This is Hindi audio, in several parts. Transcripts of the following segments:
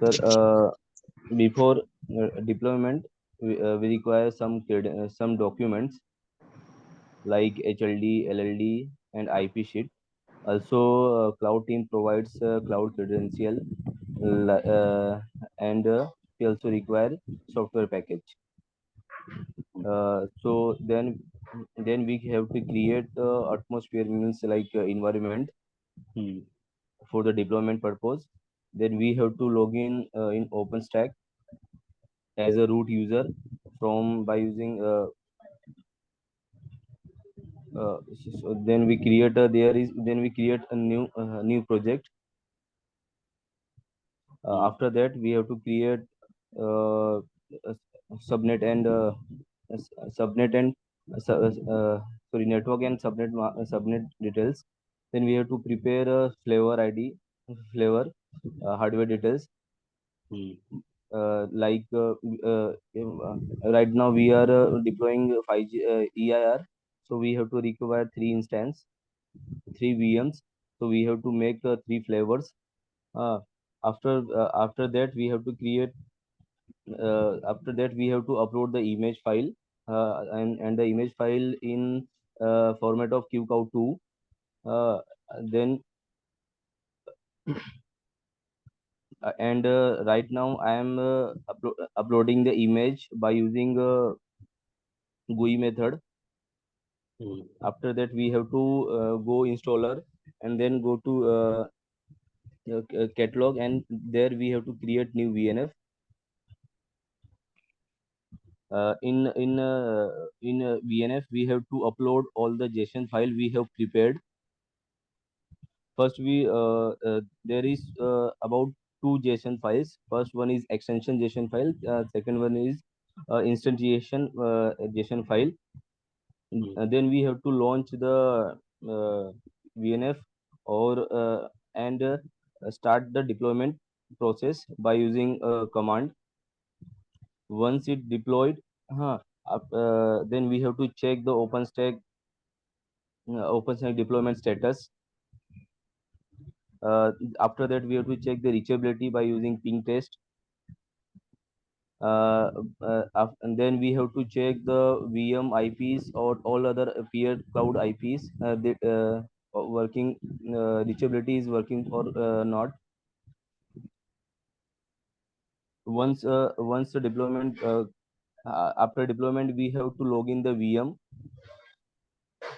Sir, before deployment, we require some documents like HLD, LLD, and IP sheet. Also, cloud team provides cloud credential, and we also require software package. So then we have to create atmosphere, means like environment for the deployment purpose. Then we have to log in OpenStack as a root user from by using so then we create a new project. After that we have to create uh, a subnet and subnet and sorry, network and subnet details. Then we have to prepare a flavor hardware details. Like right now we are deploying 5G EIR, so we have to require three VMs. So we have to make three flavors. Uh, after that we have to create. After that we have to upload the image file, and the image file in format of QCOW2. Then and right now I am uploading the image by using GUI method. After that we have to go installer and then go to catalog, and there we have to create new VNF. In VNF we have to upload all the JSON file we have prepared. First there is about two JSON files. First one is extension JSON file. Second one is instantiation JSON file. Then we have to launch the VNF or and start the deployment process by using a command. Once it deployed, then we have to check the OpenStack deployment status. After that, we have to check the reachability by using ping test. And then we have to check the VM IPs or all other peer cloud IPs that working reachability is working or not. Once the deployment after deployment, we have to log in the VM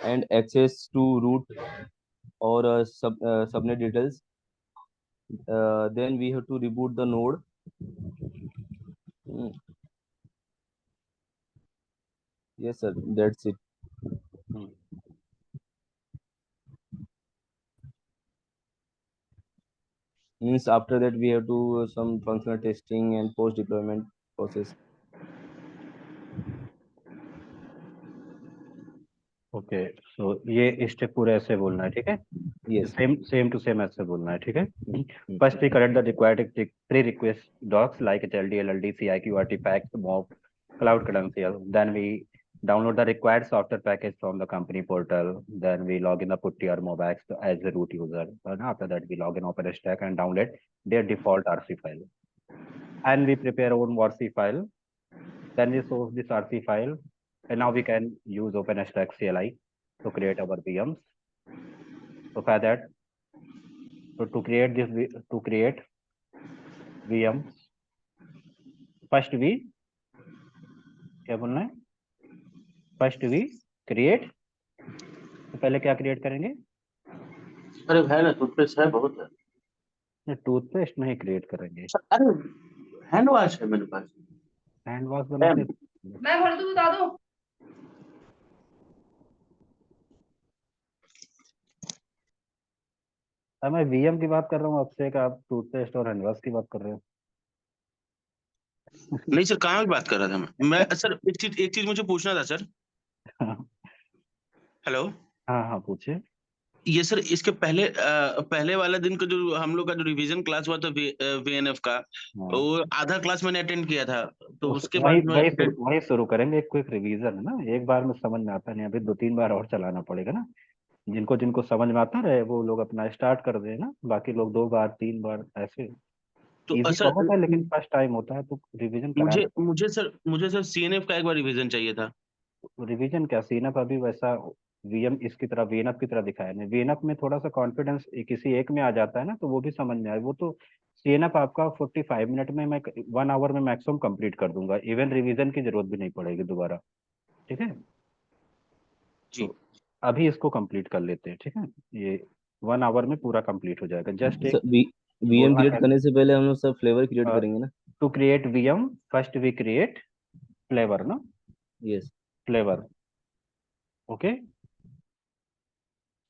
and access to root or subnet details. Then we have to reboot the node. Mm. Yes, sir. That's it. Means after that we have to some functional testing and post deployment process. Okay so ये स्टेप पूरा ऐसे बोलना है, ठीक है? Yes. सेम टू सेम ऐसे बोलना है, ठीक है? First we collect the required pre request docs like HLD, LLD, CIQ, artifacts, mob, cloud credential. Then we download the required software package from the company portal. Then we log in the PuTTY or Mobax as a root user. And after that, we log in OpenStack and download their default RC file. And we prepare our own RC file. Then we source this RC file. And now we can use OpenStack CLI to create our VMs. So for that, to create VMs, first we क्या बोलना है? फर्स्ट वी क्रिएट, तो पहले क्या क्रिएट करेंगे? अरे है ना, टूथपेस्ट है, बहुत है। टूथपेस्ट नहीं क्रिएट करेंगे। अरे हैंड वॉश है मेरे पास। हैंड वॉश बनाते मैं भर दूं, बता दो। मैं वीएम की बात कर रहा हूँ आपसे, आप टूथपेस्ट और हैंड वॉश की बात कर रहे हो। नहीं सर, कहाँ की बात कर रहा था मैं सर एक चीज मुझे पूछना था सर। हेलो। हाँ पूछिए। ये सर इसके पहले वाला दिन का जो हम लोग का जो रिवीजन क्लास हुआ था VNF का, वो आधा क्लास मैंने अटेंड किया था, तो उसके बाद वही शुरू करेंगे। एक क्विक रिवीजन है ना, एक बार में समझ में आता नहीं, अभी 2-3 बार और चलाना पड़ेगा ना। जिनको समझ में आता रहे वो लोग अपना स्टार्ट कर दे ना, बाकी लोग 2 बार 3 बार ऐसे। तो इजी सर बहुत है, लेकिन फर्स्ट टाइम होता है तो रिवीजन करा। मुझे सर सीएनएफ का एक बार रिवीजन चाहिए था। रिवीजन क्या, सीनअप अभी वैसा वीएम इसकी तरह वीएनअप की तरह दिखाया नहीं। वीएनअप में थोड़ा सा कॉन्फिडेंस किसी एक में आ जाता है ना, तो वो भी समझ में आए। वो तो सीएनअप आपका 45 मिनट में, मैं 1 आवर में मैक्सिमम कंप्लीट कर दूंगा। इवन रिवीजन की जरूरत भी नहीं पड़ेगी दोबारा, ठीक है। जी तो अभी इसको कंप्लीट कर लेते हैं, ठीक है। ये 1 आवर में पूरा कंप्लीट हो जाएगा। जस्ट एक सर वीएम बोलना क्रिएट करने से पहले हम लोग सब फ्लेवर क्रिएट है, करेंगे ना? To create VM first we create flavor ना, यस। Flavor, okay.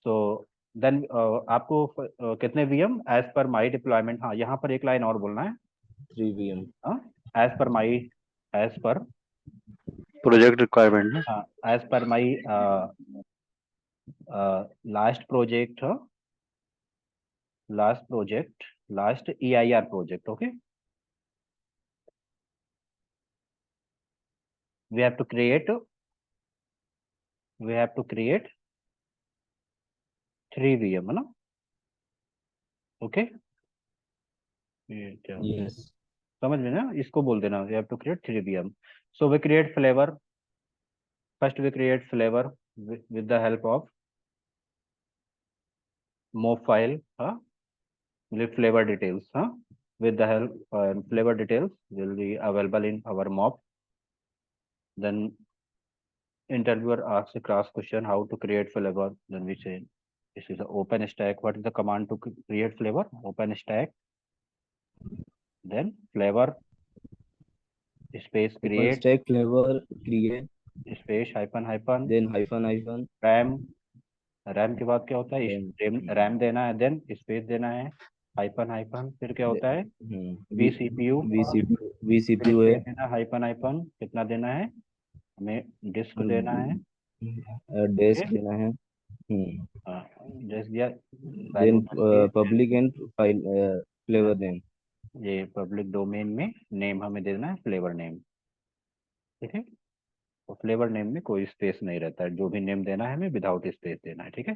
तो देन आपको कितने वीएम एज पर माई डिप्लॉयमेंट, हाँ यहाँ पर एक लाइन और बोलना है। 3 VM. As per my, as per, project requirement ना। As per my last project, last EIR project, okay. we have to create we have to create 3 VM है ना, ओके। ये क्या यस। समझ में ना, इसको बोल देना we have to create 3 VM. So we create flavor. First we create flavor with the help of mov file, with flavor details, with the help flavor details will be available in our mob. Then interviewer asks a cross question how to create flavor. Then we say this is an open stack. What is the command to create flavor? Open stack, then flavor space open create stack flavor create space hyphen hyphen then hyphen hyphen RAM. RAM के बाद क्या होता है, देन रैम देना है, देन स्पेस देना है, हाइपन हाइपन, फिर क्या होता है वी सीपीयू, वी फिर सीपीयू है। स्पेस देना, हाइपन हाइपन कितना देना है हमें, डिस्क देना है, डेस्क देना है। डिस्क दिया, देन वैल्यू डालिए। Public and file flavour name. ये पब्लिक डोमेन में नेम हमें देना है फ्लेवर नेम, ठीक है। तो फ्लेवर नेम में कोई स्पेस नहीं रहता है, जो भी नेम देना है हमें विदाउट स्पेस देना है, ठीक है।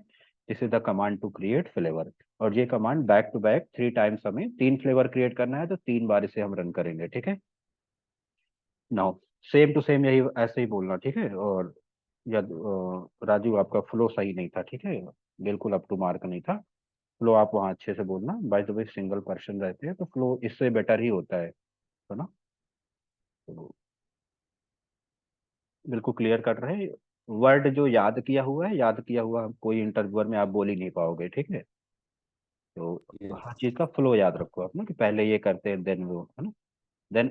This is the command to create flavor. और ये command back to back 3 times, हमें 3 फ्लेवर क्रिएट करना है तो 3 बार इसे हम रन करेंगे, ठीक है। नाउ सेम टू सेम यही ऐसे ही बोलना, ठीक है। और या राजू आपका फ्लो सही नहीं था, ठीक है, बिल्कुल अप टू मार्क नहीं था। फ्लो आप वहाँ अच्छे से बोलना। By the way single person रहते हैं तो फ्लो इससे बेटर ही होता है ना। तो बिल्कुल क्लियर कर रहे हैं। वर्ड जो याद किया हुआ है, याद किया हुआ कोई इंटरव्यूअर में आप बोल ही नहीं पाओगे, ठीक है। तो हर चीज का फ्लो याद रखो आप ना, कि पहले ये करते हैं देन वो, है ना। Then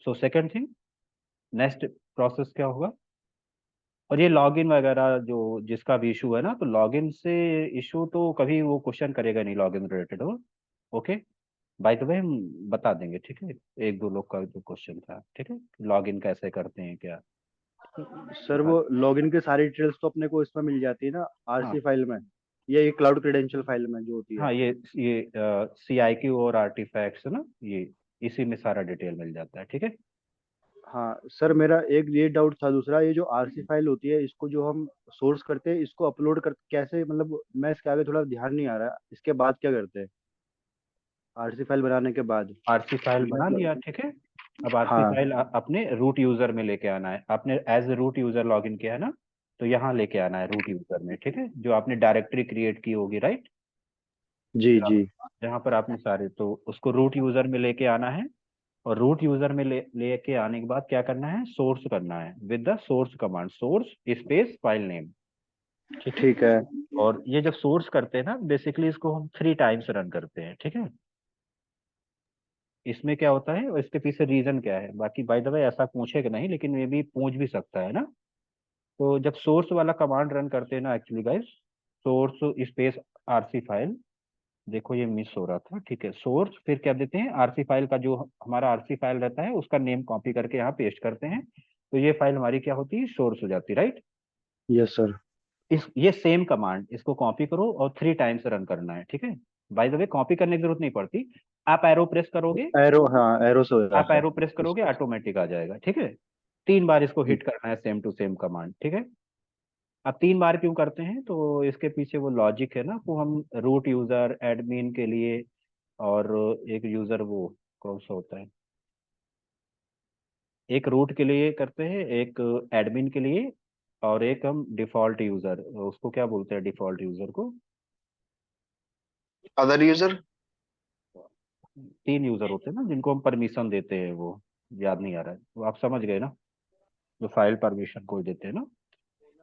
so second thing, next process क्या होगा। और ये लॉगिन वगैरह जो जिसका भी इशू है ना, तो लॉगिन से इशू तो कभी वो क्वेश्चन करेगा नहीं लॉगिन रिलेटेड हो, ओके। बाय द वे हम बता देंगे, ठीक है। 1-2 लोग का जो क्वेश्चन था, ठीक है, लॉगिन कैसे करते हैं क्या। सर वो लॉगिन के सारी डिटेल्स तो अपने को इसमें मिल जाती है ना, हाँ आरसी फाइल में, ये क्लाउड क्रेडेंशियल फाइल में जो होती है। हाँ, ये CIQ और आर्टिफैक्ट्स ना, ये इसी में सारा डिटेल मिल जाता है, ठीक है। हाँ सर, मेरा एक ये डाउट था दूसरा, ये जो आरसी फाइल होती है इसको जो हम सोर्स करते हैं, इसको अपलोड कर कैसे, मतलब मैं इसके आगे थोड़ा ध्यान नहीं आ रहा, इसके बाद क्या करते हैं आरसी फाइल बनाने के बाद। आरसी फाइल बना लिया, मतलब ठीक है। अब आरसी हाँ फाइल अपने रूट यूजर में लेके आना है। आपने एज रूट यूजर लॉगिन किया है ना, तो यहाँ लेके आना है रूट यूजर में, ठीक है, जो आपने डायरेक्टरी क्रिएट की होगी, राइट। जी जी। जहाँ पर आपने सारे, तो उसको रूट यूजर में लेके आना है। और रूट यूजर में लेके आने के बाद क्या करना है, सोर्स करना है with the source command, source space file name, ठीक है। ठीक है। और ये जब सोर्स करते हैं ना, बेसिकली इसको हम 3 टाइम्स रन करते हैं, ठीक है। इसमें क्या होता है और इसके पीछे रीजन क्या है, बाकी बाय द वे ऐसा पूछेगा नहीं, लेकिन ये भी पूछ भी सकता है ना। तो जब सोर्स वाला कमांड रन करते हैं ना, actually guys, source space RC file, देखो ये मिस हो रहा था, ठीक है। सोर्स फिर क्या देते हैं, आरसी फाइल का जो हमारा आरसी फाइल रहता है उसका नेम कॉपी करके यहाँ पेस्ट करते हैं, तो ये फाइल हमारी क्या होती है, सोर्स हो जाती है, राइट। Yes sir. ये सेम कमांड, इसको कॉपी करो और 3 टाइम्स रन करना है, ठीक है। बाय द वे कॉपी करने की जरूरत नहीं पड़ती, आप एरो प्रेस करोगे, एरो, हाँ एरो से हो आप जाता एरो प्रेस करोगे है। ऑटोमेटिक आ जाएगा, ठीक है। 3 बार इसको हिट करना है, सेम टू सेम कमांड, ठीक है। अब 3 बार क्यों करते हैं, तो इसके पीछे वो लॉजिक है ना, वो हम रूट यूजर एडमिन के लिए और एक यूजर वो कौन सा होता है, एक रूट के लिए करते हैं, एक एडमिन के लिए, और एक हम डिफॉल्ट यूजर, उसको क्या बोलते हैं डिफॉल्ट यूजर को? Other user. 3 यूजर होते हैं ना जिनको हम परमिशन देते हैं, वो याद नहीं आ रहा है, वो आप समझ गए ना, जो फाइल परमिशन को देते हैं ना,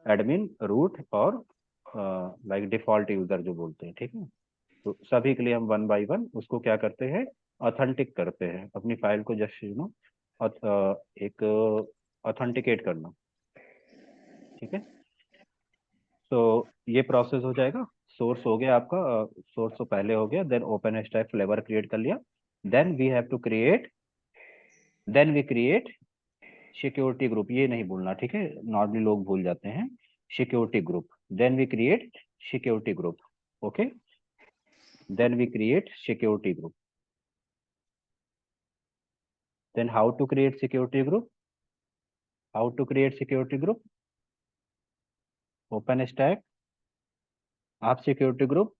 एडमिन, रूट और लाइक डिफॉल्ट यूजर जो बोलते हैं, ठीक है। तो सभी के लिए हम 1 बाय 1 उसको क्या करते हैं, ऑथेंटिक करते हैं अपनी फाइल को, जस्ट एक ऑथेंटिकेट करना, ठीक है। तो ये प्रोसेस हो जाएगा, सोर्स हो गया आपका, सोर्स तो पहले हो गया, then open stack flavor create कर लिया, then we have to create, then we create security group, ये नहीं भूलना, ठीक है, नॉर्मली लोग भूल जाते हैं, security group, then we create security group, okay, then we create security group, then how to create security group, how to create security group, open stack, आप सिक्योरिटी ग्रुप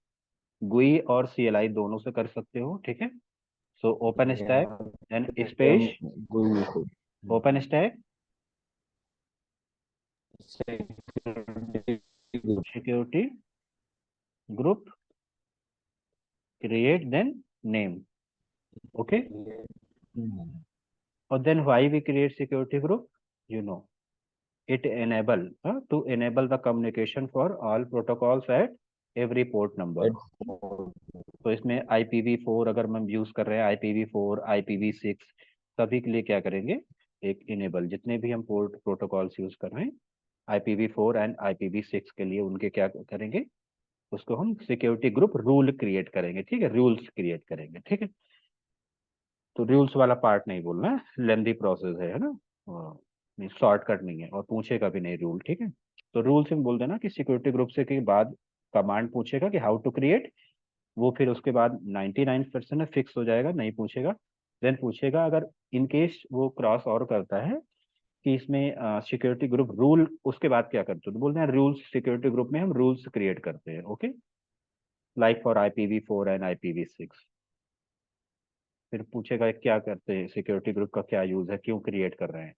GUI और CLI दोनों से कर सकते हो, ठीक है। So open stack and space open stack security group create then name, okay. और then why we create security group, you know it enable to enable the communication for all protocols at every port number। तो इसमें IPv4 अगर हम यूज कर रहे हैं, IPv4 IPv6 सभी के लिए क्या करेंगे, एक इनेबल, जितने भी हम पोर्ट प्रोटोकॉल्स यूज कर रहे हैं IPv4 एंड IPv6 के लिए, उनके क्या करेंगे, उसको हम सिक्योरिटी ग्रुप रूल क्रिएट करेंगे, ठीक है, रूल्स क्रिएट करेंगे, ठीक है। तो रूल्स वाला पार्ट नहीं बोलना है, लेंदी प्रोसेस है ना, शॉर्टकट नहीं है और पूछेगा भी नहीं रूल, ठीक है। तो रूल्स में बोल देना कि सिक्योरिटी ग्रुप से के बाद कमांड पूछेगा कि हाउ टू क्रिएट, वो फिर उसके बाद 99% में फिक्स हो जाएगा, नहीं पूछेगा। देन पूछेगा अगर इन केस वो क्रॉस और करता है कि इसमें सिक्योरिटी ग्रुप रूल, उसके बाद क्या करते हो, तो बोलते हैं रूल्स, सिक्योरिटी ग्रुप में हम रूल्स क्रिएट करते हैं, okay, like for IPv4 and IPv6। फिर पूछेगा क्या करते हैं, सिक्योरिटी ग्रुप का क्या यूज है, क्यों क्रिएट कर रहे हैं,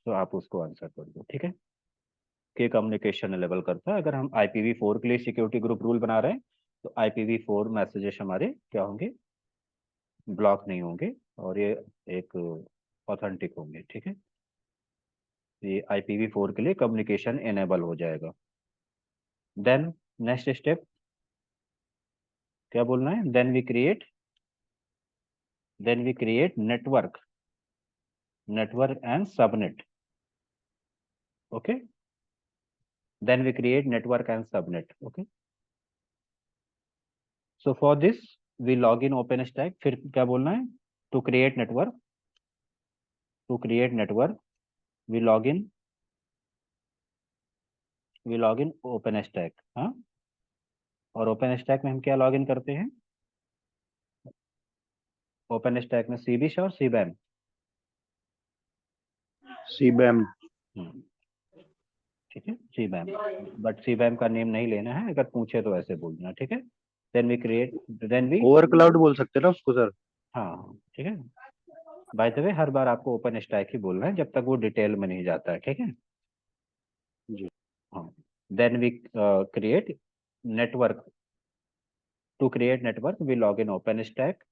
तो आप उसको आंसर कर दो, ठीक है। के कम्युनिकेशन लेवल करता है, अगर हम IPv4 के लिए सिक्योरिटी ग्रुप रूल बना रहे हैं तो IPv4 मैसेजेस हमारे क्या होंगे, ब्लॉक नहीं होंगे, और ये एक ऑथेंटिक होंगे, ठीक है। ये IPv4 के लिए कम्युनिकेशन एनेबल हो जाएगा। देन नेक्स्ट स्टेप क्या बोलना है, then we create network and subnet, okay, then we create network and subnet, okay. So for this we log in open stack, फिर क्या बोलना है, to create network we log in open stack, हाँ, और ओपन स्टैक में हम क्या लॉग इन करते हैं, ओपन स्टैक में CBSH और CBAM, CBAM। ठीक है, CBAM, बट CBAM का नेम नहीं लेना है, अगर पूछे तो ऐसे बोलना, ठीक है। देन वी ओवर क्लाउड बोल सकते हैं ना उसको सर? हाँ, ठीक है। बाय द वे हर बार आपको ओपन स्टैक ही बोलना है जब तक वो डिटेल में नहीं जाता है, ठीक है जी। हाँ। Then we create network, to create network we log in open stack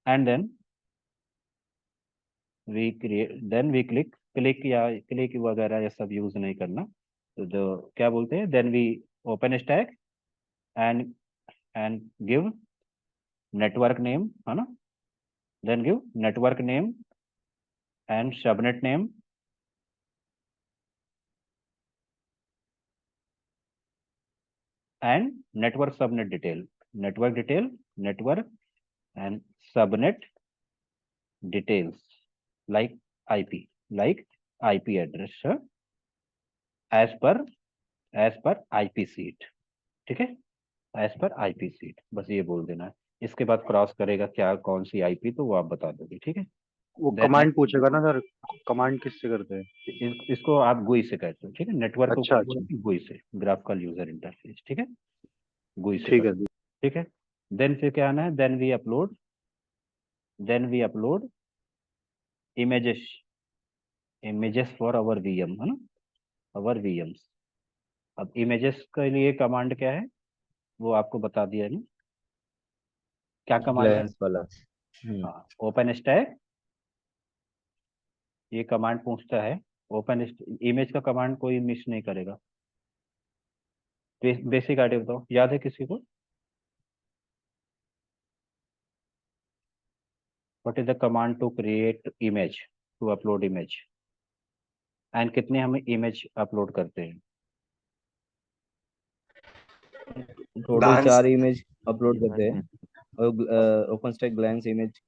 and then we click वगैरह ये सब यूज नहीं करना, तो जो क्या बोलते हैं, then we open stack and give network name, है ना, then give network name and subnet name and network subnet detail, network and subnet details, like IP address as per IP sheet, ठीक है, एज पर IP सीट, बस ये बोल देना है। इसके बाद क्रॉस करेगा क्या, कौन सी IP, तो वो आप बता दोगे, ठीक है। वो Then कमांड पूछेगा ना सर, कमांड किससे करते हैं? इसको आप GUI से कहते हो, ठीक है, नेटवर्क को अच्छा क्या अच्छा, बोलते हैं, GUI से, ग्राफिकल यूजर इंटरफेस, ठीक है, GUI से ठीक है। करते हो, ठीक है। देन फिर क्या आना है, then we upload images for our VM, है ना, अवर वीएम्स। अब इमेजेस के लिए कमांड क्या है वो आपको बता दिया है ना, क्या कमांड है। ग्लैंस वाला। हाँ, ओपन स्टैक, ये कमांड पूछता है। ओपन इमेज का कमांड कोई मिस नहीं करेगा। बेसिक आइडिया बताओ, याद है किसी को? What is the command to create image, to upload image, and कितने हम इमेज अपलोड करते हैं? टोटल Glance 4 इमेज अपलोड करते हैं, और ओपन स्टैक ग्लैंस इमेज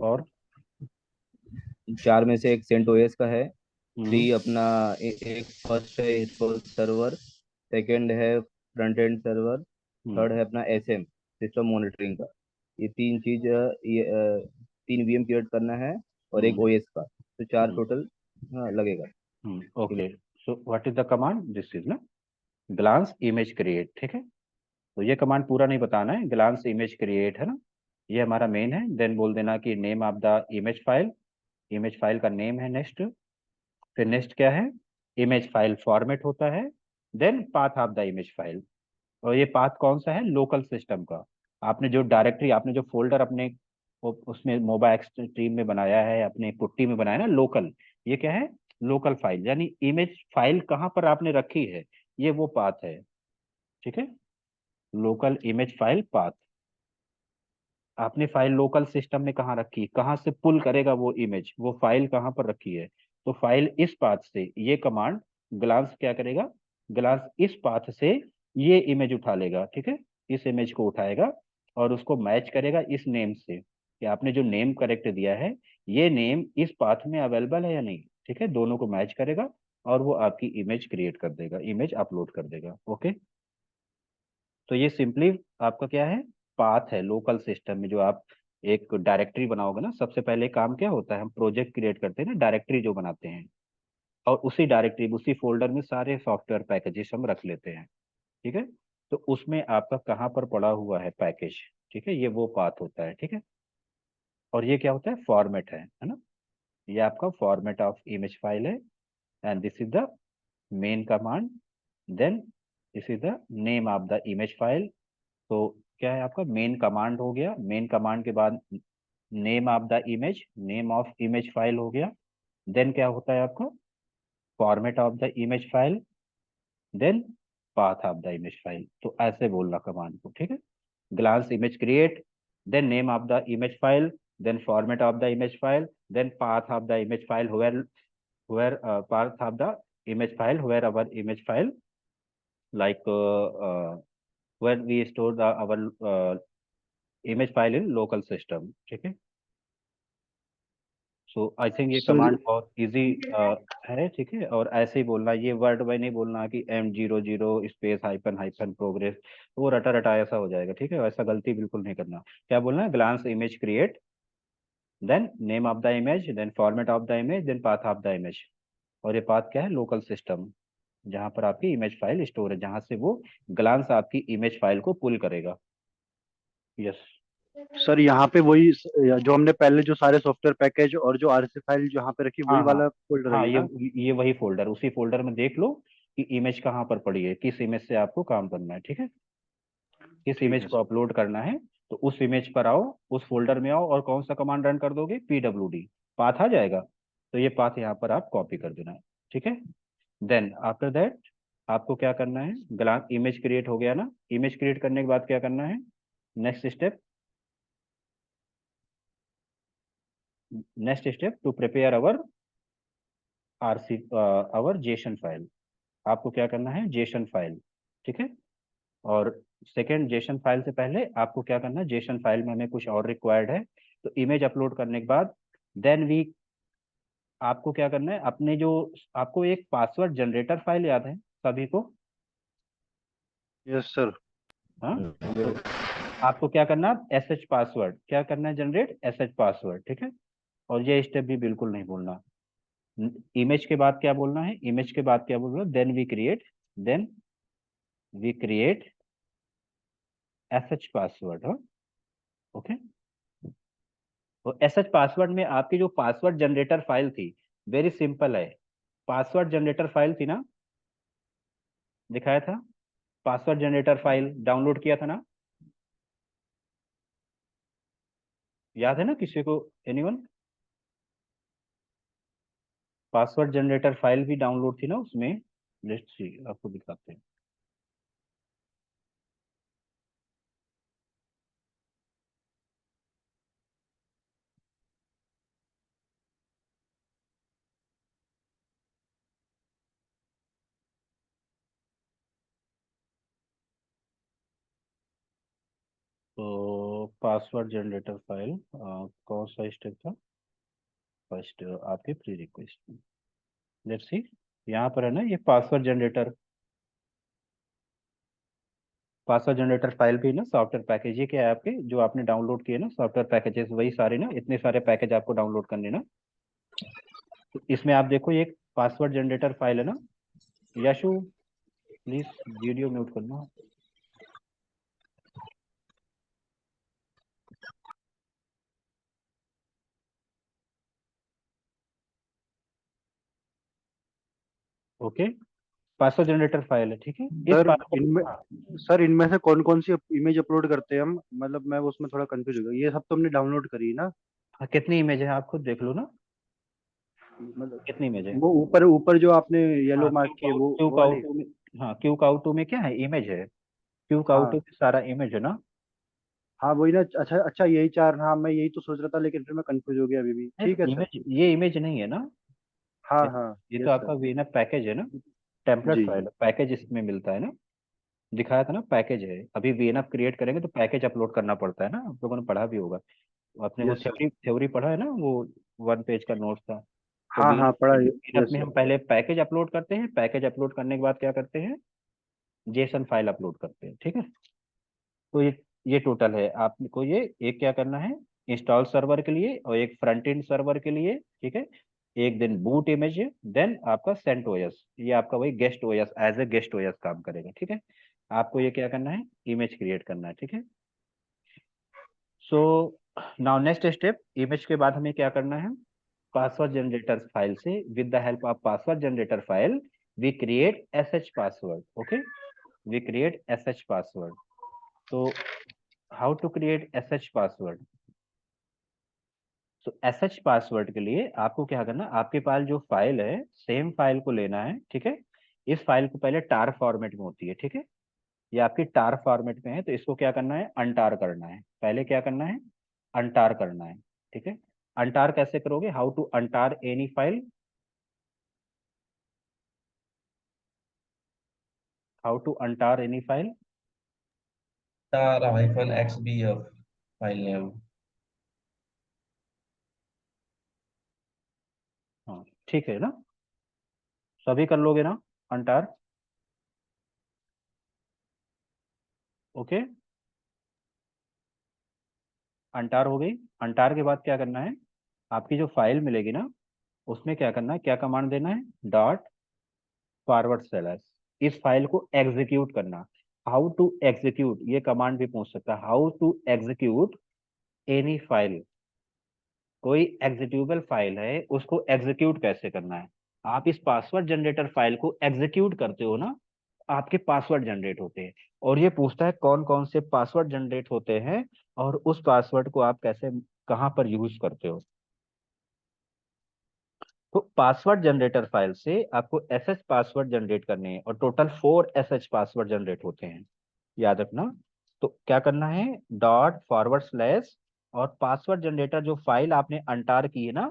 और 4 में से एक CentOS का है, 3 हम्म, अपना एक फर्स्ट है इसको सर्वर, सेकंड है फ्रंट एंड सर्वर, थर्ड है अपना SM सिस्टम मॉनिटरिंग का। ये 3 चीज ये 3 VM क्रिएट करना है और एक OS का, तो 4 टोटल लगेगा। Okay, so what is the command, this is ना ग्लांस इमेज क्रिएट, ठीक है। तो ये कमांड पूरा नहीं बताना है, ग्लांस इमेज क्रिएट है ना, ये हमारा मेन है। देन बोल देना कि name of the image file का नेम है नेक्स्ट। फिर नेक्स्ट क्या है, इमेज फाइल फॉर्मेट होता है। Then path of the image file, और ये पाथ कौन सा है, लोकल सिस्टम का। आपने जो डायरेक्टरी, आपने जो फोल्डर अपने उसमें मोबाइल एक्सट्रीम में बनाया है, अपने पुट्टी में बनाया ना लोकल, ये क्या है, लोकल फाइल, यानी इमेज फाइल कहाँ पर आपने रखी है, ये वो पाथ है, ठीक है। लोकल इमेज फाइल पाथ, आपने फाइल लोकल सिस्टम में कहाँ रखी, कहाँ से पुल करेगा वो इमेज, वो फाइल कहाँ पर रखी है, तो फाइल इस पाथ से, ये कमांड ग्लांस क्या करेगा, ग्लांस इस पाथ से ये इमेज उठा लेगा, ठीक है। इस इमेज को उठाएगा और उसको मैच करेगा इस नेम से, कि आपने जो नेम करेक्ट दिया है ये नेम इस पाथ में अवेलेबल है या नहीं, ठीक है। दोनों को मैच करेगा और वो आपकी इमेज क्रिएट कर देगा, इमेज अपलोड कर देगा। ओके, तो ये सिंपली आपका क्या है, पाथ है लोकल सिस्टम में। जो आप एक डायरेक्टरी बनाओगे ना, सबसे पहले काम क्या होता है, हम प्रोजेक्ट क्रिएट करते हैं ना, डायरेक्टरी जो बनाते हैं, और उसी डायरेक्टरी उसी फोल्डर में सारे सॉफ्टवेयर पैकेजेस हम रख लेते हैं, ठीक है। तो उसमें आपका कहाँ पर पड़ा हुआ है पैकेज, ठीक है, ये वो पाथ होता है, ठीक है। और ये क्या होता है, फॉर्मेट है ना, ये आपका फॉर्मेट ऑफ इमेज फाइल है, and this is the main command. Then this is the name of the image file. तो क्या है, आपका मेन कमांड हो गया, मेन कमांड के बाद name of the image, name of image file हो गया। देन क्या होता है आपका, format of the image file, then path of the image file. तो ऐसे बोलना कमांड को, ठीक है। Glance image create, then name of the image file, then format of the image file, then path of the image file, where path of the image file, where our image file, like where we store our image file in local system, ठीक है। सो आई थिंक ये सर कमांड बहुत इजी है, ठीक है। और ऐसे ही बोलना, ये वर्ड बाय नहीं बोलना कि M00 space hyphen hyphen progress, वो रटा रटा ऐसा हो जाएगा, ठीक है। ऐसा गलती बिल्कुल नहीं करना। क्या बोलना है, glance image create, then name of the image, then format of the image, then path of the image. और ये पाथ क्या है, लोकल सिस्टम, जहां पर आपकी इमेज फाइल स्टोर है, जहां से वो ग्लांस आपकी इमेज फाइल को पुल करेगा। यस, सर यहाँ पे वही जो हमने पहले जो सारे सॉफ्टवेयर पैकेज और जो आरसी फाइल जहाँ पे रखी वही हाँ हाँ वाला फोल्डर है हाँ, ये ना। ये वही फोल्डर, उसी फोल्डर में देख लो कि इमेज कहाँ पर पड़ी है, किस इमेज से आपको काम करना है, ठीक है। किस ठीक इमेज है को सर। अपलोड करना है, तो उस इमेज पर आओ, उस फोल्डर में आओ, और कौन सा कमांड रन कर दोगे, PWD, पाथ आ जाएगा। तो ये पाथ यहाँ पर आप कॉपी कर देना है, ठीक है। देन आफ्टर दैट आपको क्या करना है, ग्लांस इमेज क्रिएट हो गया ना, इमेज क्रिएट करने के बाद क्या करना है, next step to prepare our JSON file. आपको क्या करना है, जेसन फाइल, ठीक है। और सेकेंड, जेसन फाइल से पहले आपको क्या करना है, जेसन फाइल में हमें कुछ और रिक्वायर्ड है। तो इमेज अपलोड करने के बाद देन वी, आपको क्या करना है, अपने जो, आपको एक पासवर्ड जनरेटर फाइल याद है सभी को, यस सर। हाँ। तो आपको क्या करना है, SH पासवर्ड, क्या करना है, जनरेट SH पासवर्ड, ठीक है। और ये स्टेप भी बिल्कुल नहीं भूलना। इमेज के बाद क्या बोलना है, इमेज के बाद क्या बोलना, then we create SH password. हाँ, ओके। और SH पासवर्ड में आपकी जो पासवर्ड जनरेटर फाइल थी, वेरी सिंपल है। पासवर्ड जनरेटर फाइल थी ना, दिखाया था, पासवर्ड जनरेटर फाइल डाउनलोड किया था ना, याद है ना किसी को, एनीवन? पासवर्ड जनरेटर फाइल भी डाउनलोड थी ना उसमें। लेट्स सी, आपको दिखाते हैं। तो पासवर्ड जनरेटर फाइल कौन सा स्टेप था? फर्स्ट आपके प्री रिक्वेस्ट। लेट्स सी, यहाँ पर है ना ये password generator, password generator file भी ना सॉफ्टवेयर पैकेज, ये क्या है आपके जो आपने डाउनलोड किए ना सॉफ्टवेयर पैकेजेस, वही सारे ना, इतने सारे पैकेज आपको डाउनलोड करने ना। तो इसमें आप देखो ये पासवर्ड जनरेटर फाइल है ना। यशु प्लीज वीडियो म्यूट करना। ओके, पासवर्ड जनरेटर फाइल है, ठीक है। इस सर पासवर्ड, इनमें हाँ, सर इनमें से कौन कौन सी इमेज अपलोड करते हैं हम? मतलब मैं उसमें थोड़ा कंफ्यूज हो गया, ये सब तो हमने डाउनलोड करी है ना? हाँ, कितनी इमेज है आप खुद देख लो ना, मतलब कितनी इमेज है। वो ऊपर ऊपर जो आपने येलो हाँ, मार्क किए क्यू वो वाली? काउटू में, हाँ क्यू काउटू में क्या है, इमेज है। क्यू काउटू हाँ में सारा इमेज है ना। हाँ वही ना। अच्छा अच्छा, यही चार, हाँ मैं यही तो सोच रहा था, लेकिन फिर मैं कंफ्यूज हो गया अभी भी। ठीक है सर। इमेज, ये इमेज नहीं है ना। हाँ ये हाँ। ये तो यस आपका सर। वीनर पैकेज है ना, टेम्पलेट जी। फाइल पैकेज इसमें मिलता है ना। दिखाया था ना, पैकेज है। अभी वीएनएफ क्रिएट करेंगे तो पैकेज अपलोड करना पड़ता है ना, आप लोगों ने पढ़ा भी होगा। आपने वो यस सर। थ्योरी थ्योरी पढ़ा है ना, वो 1 पेज का नोट था। तो हाँ हाँ पढ़ा। वीएनएफ यस में सर। हम पहले पैकेज अपलोड करते हैं, पैकेज अपलोड करने के बाद क्या करते हैं, जेसन फाइल अपलोड करते हैं, ठीक है। तो ये टोटल है आपको, ये एक क्या करना है, इंस्टॉल सर्वर के लिए और एक फ्रंट एंड सर्वर के लिए, ठीक है। एक दिन बूट इमेज, देन आपका सेंट ओएस, ये आपका वही guest OS, as a guest OS काम करेगा, ठीक है। आपको ये क्या करना है, इमेज क्रिएट करना है, ठीक है। So now next step, image के बाद हमें क्या करना है, पासवर्ड जनरेटर फाइल से, with the help of password generator file we create SSH password. Okay, we create SSH password. तो how to create SSH password? तो एसएच पासवर्ड के लिए आपको क्या करना, आपके पास जो फाइल है, सेम फाइल को लेना है, ठीक है। इस फाइल को पहले टार फॉर्मेट में होती है, ठीक है। ये आपकी टार फॉर्मेट में है, तो इसको क्या करना है, अनटार करना है। पहले क्या करना है, अनटार करना है, ठीक है। अनटार कैसे करोगे, how to untar any file, how to untar any file. tar-xbf file name. हाँ, ठीक है ना, सभी कर लोगे ना अनटार। ओके, अनटार हो गई। अनटार के बाद क्या करना है, आपकी जो फाइल मिलेगी ना, उसमें क्या करना है, क्या कमांड देना है, डॉट फॉरवर्ड स्लैश, इस फाइल को एग्जीक्यूट करना। हाउ टू एग्जीक्यूट, ये कमांड भी पूछ सकता है, how to execute any file, कोई एग्जीक्यूटेबल फाइल है उसको एग्जीक्यूट कैसे करना है। आप इस पासवर्ड जनरेटर फाइल को एग्जीक्यूट करते हो ना, आपके पासवर्ड जनरेट होते हैं। और ये पूछता है कौन कौन से पासवर्ड जनरेट होते हैं, और उस पासवर्ड को आप कैसे, कहाँ पर यूज करते हो। तो पासवर्ड जनरेटर फाइल से आपको एसएच पासवर्ड जनरेट करने हैं, और टोटल 4 एसएच पासवर्ड जनरेट होते हैं, याद रखना। तो क्या करना है, डॉट फॉरवर्ड स्लैश, और पासवर्ड जनरेटर जो फाइल आपने अनटार की है ना,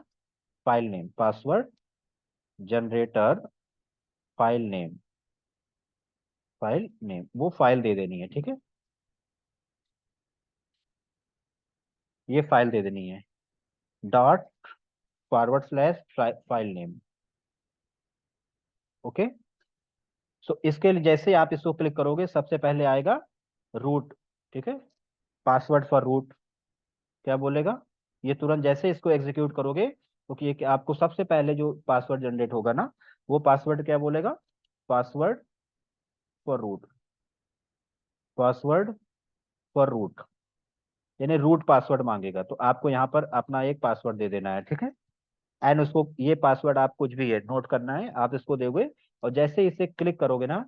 file name, password generator file name, file name, वो फाइल दे देनी है, ठीक है। ये फाइल दे देनी है, dot forward slash file name. Okay, so इसके लिए जैसे आप इसको क्लिक करोगे, सबसे पहले आएगा रूट, ठीक है, पासवर्ड फॉर रूट, क्या बोलेगा, ये तुरंत जैसे इसको एग्जीक्यूट करोगे, क्योंकि ये आपको सबसे पहले जो पासवर्ड जनरेट होगा ना, वो पासवर्ड क्या बोलेगा, password for root, password for root, यानी रूट पासवर्ड मांगेगा, तो आपको यहाँ पर अपना एक पासवर्ड दे देना है, ठीक है। एंड उसको ये पासवर्ड आप कुछ भी है नोट करना है, आप इसको दोगे और जैसे इसे क्लिक करोगे ना,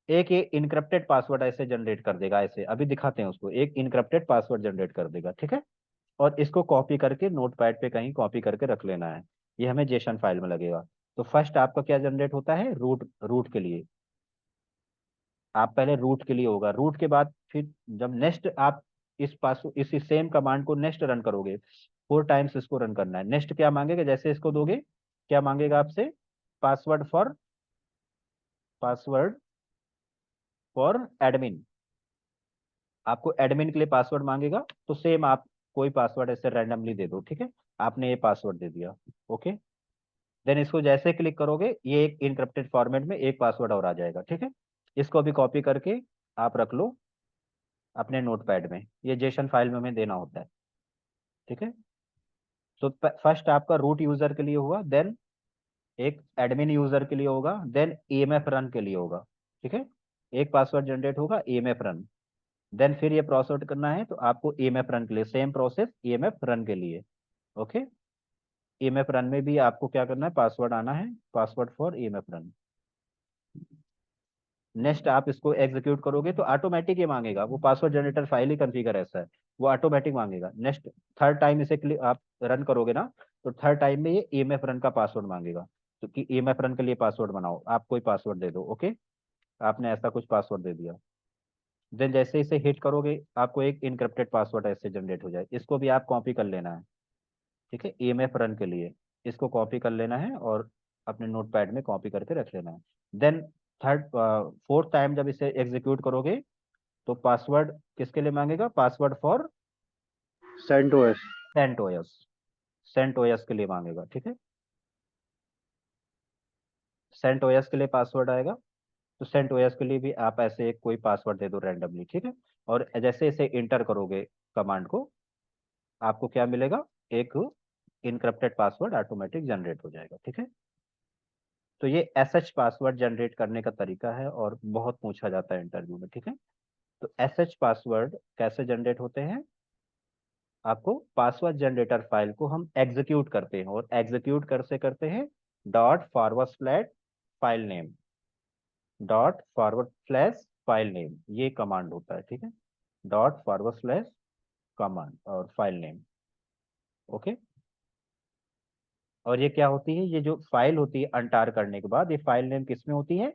एक ये इनक्रप्टेड पासवर्ड ऐसे जनरेट कर देगा, ऐसे अभी दिखाते हैं उसको, एक इनक्रप्टेड पासवर्ड जनरेट कर देगा, ठीक है। और इसको कॉपी करके नोटपैड पे कहीं कॉपी करके रख लेना है, ये हमें जेसन फाइल में लगेगा। तो फर्स्ट आपका क्या जनरेट होता है, रूट, रूट के लिए आप पहले रूट के लिए होगा, रूट के बाद फिर जब नेक्स्ट आप इस सेम कमांड को नेक्स्ट रन करोगे, 4 टाइम्स इसको रन करना है। नेक्स्ट क्या मांगेगा, जैसे इसको दोगे क्या मांगेगा आपसे, पासवर्ड फॉर एडमिन, आपको एडमिन के लिए पासवर्ड मांगेगा, तो सेम आप कोई पासवर्ड ऐसे रैंडमली दे दो, ठीक है। आपने ये पासवर्ड दे दिया, ओके। देन इसको जैसे क्लिक करोगे ये एक इनक्रिप्टेड फॉर्मेट में एक पासवर्ड और आ जाएगा, ठीक है। इसको भी कॉपी करके आप रख लो अपने नोटपैड में, ये जेसन फाइल में हमें देना होता है, ठीक है। तो फर्स्ट आपका रूट यूजर के लिए हुआ, देन एक एडमिन यूजर के लिए होगा, देन ईएमएफ रन के लिए होगा, ठीक है। एक पासवर्ड जनरेट होगा ईएमएफ रन, देन फिर ये प्रोसेस करना है तो आपको ईएमएफ रन के लिए सेम प्रोसेस ईएमएफ रन के लिए, ओके। ईएमएफ रन में भी आपको क्या करना है, पासवर्ड आना है, password for EMF run. Next आप इसको एग्जीक्यूट करोगे तो ऑटोमेटिक ये मांगेगा, वो पासवर्ड जनरेटर फाइल ही कॉन्फ़िगर ऐसा है, वो ऑटोमेटिक मांगेगा। नेक्स्ट थर्ड टाइम इसे आप रन करोगे ना, तो थर्ड टाइम में ये ईएमएफ रन का पासवर्ड मांगेगा, तो कि ईएमएफ रन के लिए पासवर्ड बनाओ, आप कोई पासवर्ड दे दो, ओके। आपने ऐसा कुछ पासवर्ड दे दिया, देन जैसे इसे हिट करोगे आपको एक इनक्रिप्टेड पासवर्ड ऐसे जनरेट हो जाए, इसको भी आप कॉपी कर लेना है, ठीक है। ईएमएफ रन के लिए इसको कॉपी कर लेना है और अपने नोटपैड में कॉपी करके रख लेना है। देन फोर्थ टाइम जब इसे एग्जीक्यूट करोगे तो पासवर्ड किसके लिए मांगेगा, password for CentOS। CentOS, CentOS के लिए मांगेगा, ठीक है। सेंटोस के लिए पासवर्ड आएगा, तो सेंटोस के लिए भी आप ऐसे एक कोई पासवर्ड दे दो रैंडमली, ठीक है। और जैसे इसे इंटर करोगे कमांड को, आपको क्या मिलेगा, एक इनक्रप्टेड पासवर्ड ऑटोमेटिक जनरेट हो जाएगा, ठीक है। तो ये एसएच पासवर्ड जनरेट करने का तरीका है और बहुत पूछा जाता है इंटरव्यू में, ठीक है। तो एसएच पासवर्ड कैसे जनरेट होते हैं, आपको पासवर्ड जनरेटर फाइल को हम एग्जीक्यूट करते हैं और एग्जीक्यूट करते करते हैं dot forward slash file name, dot forward slash file name, ये कमांड होता है, ठीक है। डॉट फॉरवर्ड स्लैश कमांड और फाइल नेम, ओके। और ये क्या होती है, ये जो फाइल होती है अनटार करने के बाद, ये फाइल नेम किस में होती है,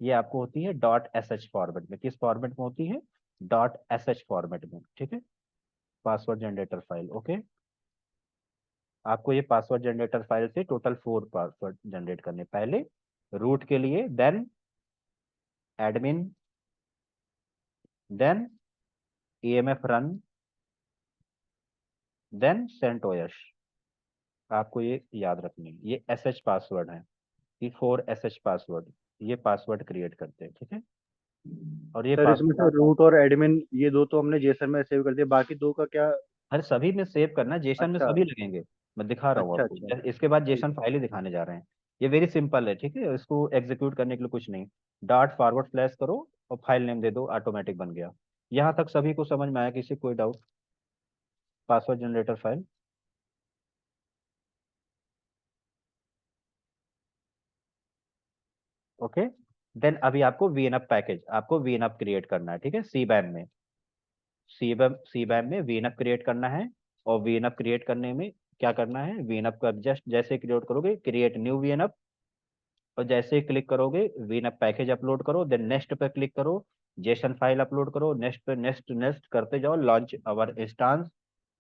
ये आपको होती है डॉट एसएच फॉर्मेट में। किस फॉर्मेट में होती है, डॉट एसएच फॉर्मेट में, ठीक है। Password generator file, okay. आपको ये पासवर्ड जनरेटर फाइल से टोटल 4 पासवर्ड जनरेट करने, पहले रूट के लिए, then admin, then EMF run, then CentOS. आपको ये याद रखनी है, ये एसएच पासवर्ड है, ये 4 एसएच पासवर्ड, ये पासवर्ड क्रिएट करते हैं, ठीक है। और ये सर इसमें पासवर्ड से रूट और एडमिन ये दो तो हमने जेसन में सेव कर दिया, बाकी दो का क्या? हर सभी में सेव करना है, जेसन में अच्छा सभी लगेंगे, मैं दिखा रहा हूँ अच्छा आपको। अच्छा। इसके बाद ठीक। जेसन फाइल ही दिखाने जा रहे हैं, ये वेरी सिंपल है, ठीक है। इसको एग्जीक्यूट करने के लिए कुछ नहीं, डॉट फॉरवर्ड स्लैश करो और फाइल नेम दे दो, ऑटोमेटिक बन गया। यहाँ तक सभी को समझ में आया, किसी कोई doubt, password generator file, okay. Then अभी आपको वीएनएफ पैकेज, आपको वीएनएफ क्रिएट करना है, ठीक है। सीबैम में वीएनएफ क्रिएट करना है, और वीएनएफ क्रिएट करने में क्या करना है, वीएनएफ का जस्ट जैसे क्रिएट करोगे, क्रिएट न्यू वीएनएफ, और जैसे ही क्लिक करोगे वीनअप पैकेज अपलोड करो, देन नेक्स्ट पे क्लिक करो, जेसन फाइल अपलोड करो, नेक्स्ट पे नेक्स्ट नेक्स्ट करते जाओ, लॉन्च अवर इंस्टांस,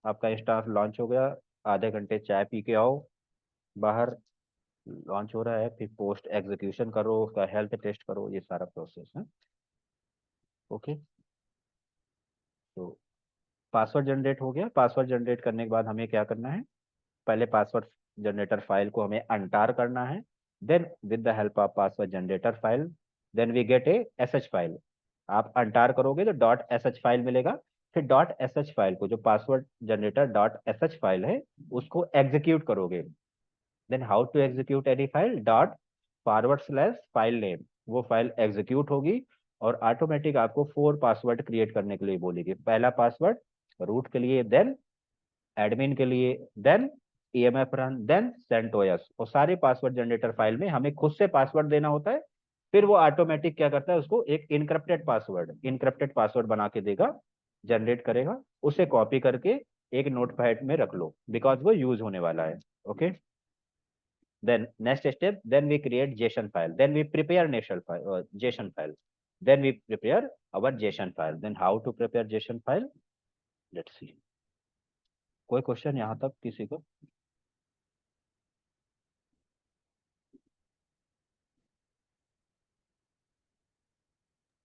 आपका इंस्टांस लॉन्च हो गया। आधे घंटे चाय पी के आओ बाहर, लॉन्च हो रहा है, फिर पोस्ट एग्जीक्यूशन करो, उसका हेल्थ टेस्ट करो, ये सारा प्रोसेस है, ओके। तो पासवर्ड जनरेट हो गया, पासवर्ड जनरेट करने के बाद हमें क्या करना है, पहले पासवर्ड जनरेटर फाइल को हमें अनटार करना है, then with the help of password generator file, then we get a SH file. आप अनटार करोगे तो डॉट एसएच फाइल मिलेगा, फिर डॉट एसएच फाइल को, जो password generator dot SH file है, उसको एग्जीक्यूट करोगे। Then how to execute any file, dot forward slash file name, वो फाइल एग्जीक्यूट होगी और ऑटोमेटिक आपको 4 पासवर्ड क्रिएट करने के लिए बोलेगी। पहला पासवर्ड रूट के लिए, देन एडमिन के लिए, then EMF run, then CentOS। और सारे पासवर्ड जनरेटर फाइल में हमें खुद से पासवर्ड देना होता है, फिर वो ऑटोमेटिक क्या करता है, उसको एक इनक्रप्टेड पासवर्ड बना के देगा, जनरेट करेगा, उसे कॉपी करके एक नोटपैड में रख लो, बिकॉज वो यूज होने वाला है। Okay, then next step, then we create JSON file, then we prepare JSON file, then we prepare our JSON file। then how to prepare JSON file, let's see। कोई क्वेश्चन यहाँ तक किसी को?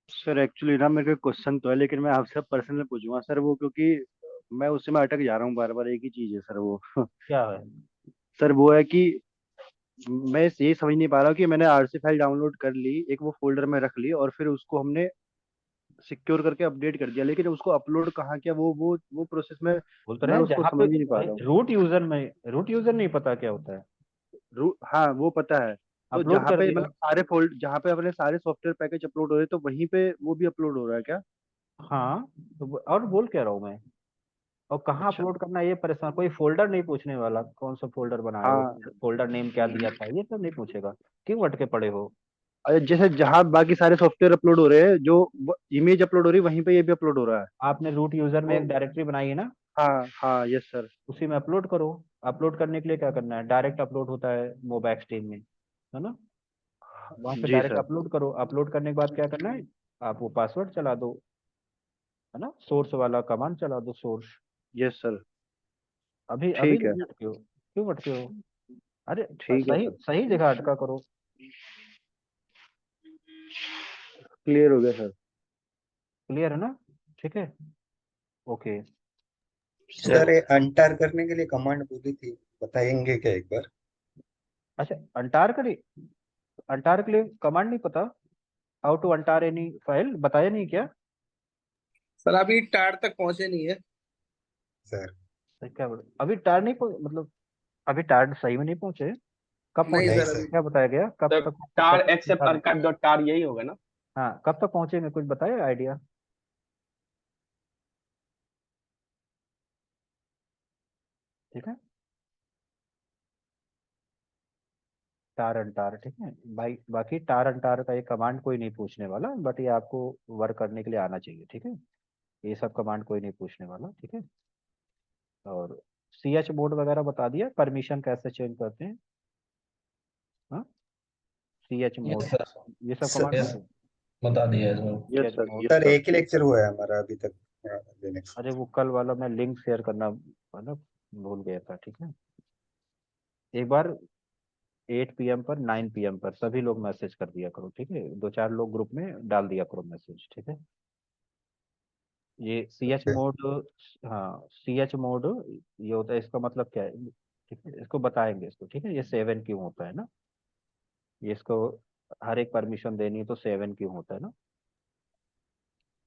सर एक्चुअली ना मेरे को क्वेश्चन तो है, लेकिन मैं आपसे पर्सनल पूछूंगा सर वो, क्योंकि मैं उससे मैं अटक जा रहा हूँ बार बार, एक ही चीज है सर वो। क्या है? सर वो है कि मैं ये समझ नहीं पा रहा हूँ कि मैंने RC फाइल डाउनलोड कर ली, एक वो फोल्डर में रख ली, और फिर उसको हमने सिक्योर करके अपडेट कर दिया, लेकिन उसको अपलोड कहाँ किया, वो प्रोसेस में बोल तो मैं रहे हैं उसको जहाँ पे समझ ही नहीं पा रहा हूँ। रूट यूजर नहीं पता क्या होता है? हाँ वो पता है। तो अपलोड कर दिया। मतलब जहाँ पे अपने सारे सॉफ्टवेयर पैकेज अपलोड हो रहे, तो वहीं पे वो भी अपलोड हो रहा है क्या? हाँ, तो और बोल क्या रहा हूँ मैं, और कहाँ अच्छा। अपलोड करना है ये परेशान, कोई फोल्डर नहीं पूछने वाला, कौन सा फोल्डर बनाए हो, हाँ। फोल्डर नेम क्या दिया था, ये सब नहीं पूछेगा। क्यों अटके पड़े हो? अरे जैसे जहाँ बाकी सारे सॉफ्टवेयर अपलोड हो रहे हैं, जो इमेज अपलोड हो रही है, वहीं पे ये भी अपलोड हो रहा है। आपने रूट यूजर में तो एक डायरेक्टरी बनाई है ना, हाँ हाँ, यस सर। उसी में अपलोड करो। अपलोड करने के लिए क्या करना है, डायरेक्ट अपलोड होता है मोबाइल स्ट्रीम में, है ना, वहां से जी डायरेक्ट सर। अपलोड करो। अपलोड करने के बाद क्या करना है, आप वो पासवर्ड चला दो, है ना, सोर्स वाला कमांड चला दो, सोर्स। Yes sir. अभी अभी ठीक है। नहीं अटके हो? क्यों अटके हो? अरे ठीक है सही सर। सही जगह अटका करो। क्लियर हो गया सर। क्लियर है ना? ठीक है, ओके। सर ये अनटार करने के लिए कमांड बोली थी, बताएंगे क्या एक बार? अच्छा, अंटार के लिए कमांड नहीं पता? हाउ टू अंटार एनी फाइल बताया नहीं क्या? सर अभी टार तक पहुंचे नहीं है। सर तो क्या बोले, अभी टार नहीं मतलब अभी टार सही में नहीं पहुंचे? कब नहीं पहुंचे? नहीं सर सर। अभी क्या बताया गया, कब तो तक? टार कब एक्सेप्ट बता दें। archive डॉट टार यही होगा ना? हाँ, कब तक पहुंचेंगे, कुछ बताया आइडिया? ठीक है, टार अंटार, ठीक है भाई। बाकी टार अंटार का ये कमांड कोई नहीं पूछने वाला, बट ये आपको वर्क करने के लिए आना चाहिए, ठीक है। ये सब कमांड कोई नहीं पूछने वाला, ठीक है। और CH मोड वगैरह बता दिया, परमिशन कैसे चेंज करते हैं, हाँ, CH मोड, यस सर। ये सब कमांड यस, है। बता दिया है इसमें। Yes CH sir. Mode, yes sir sir. एक ही लेक्चर हुआ है हमारा अभी तक लिनक्स। अरे वो कल वाला मैं लिंक शेयर करना मतलब भूल गया था, ठीक है। एक बार 8 PM पर 9 PM पर सभी लोग मैसेज कर दिया करो, ठीक है, 2-4 लोग ग्रुप में डाल दिया करो मैसेज, ठीक है। ये CH ओके। मोड, हाँ CH मोड ये होता है, इसका मतलब क्या है, ठीक है, इसको बताएंगे इसको, ठीक है। ये 7 क्यों होता है ना, ये इसको हर एक परमिशन देनी है तो 7 क्यों होता है ना,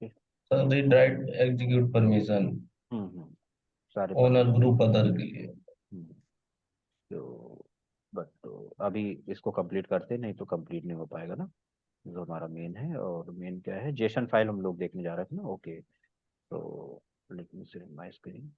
ठीक sir read write execute permission है। सारे ओनर परमिशन। ग्रुप अदर के लिए। तो बट तो अभी इसको कंप्लीट करते, नहीं तो कंप्लीट नहीं हो पाएगा ना, जो हमारा मेन है। और मेन क्या है, जेसन फाइल हम लोग देखने जा रहे थे ना, ओके। तो let me share my screen.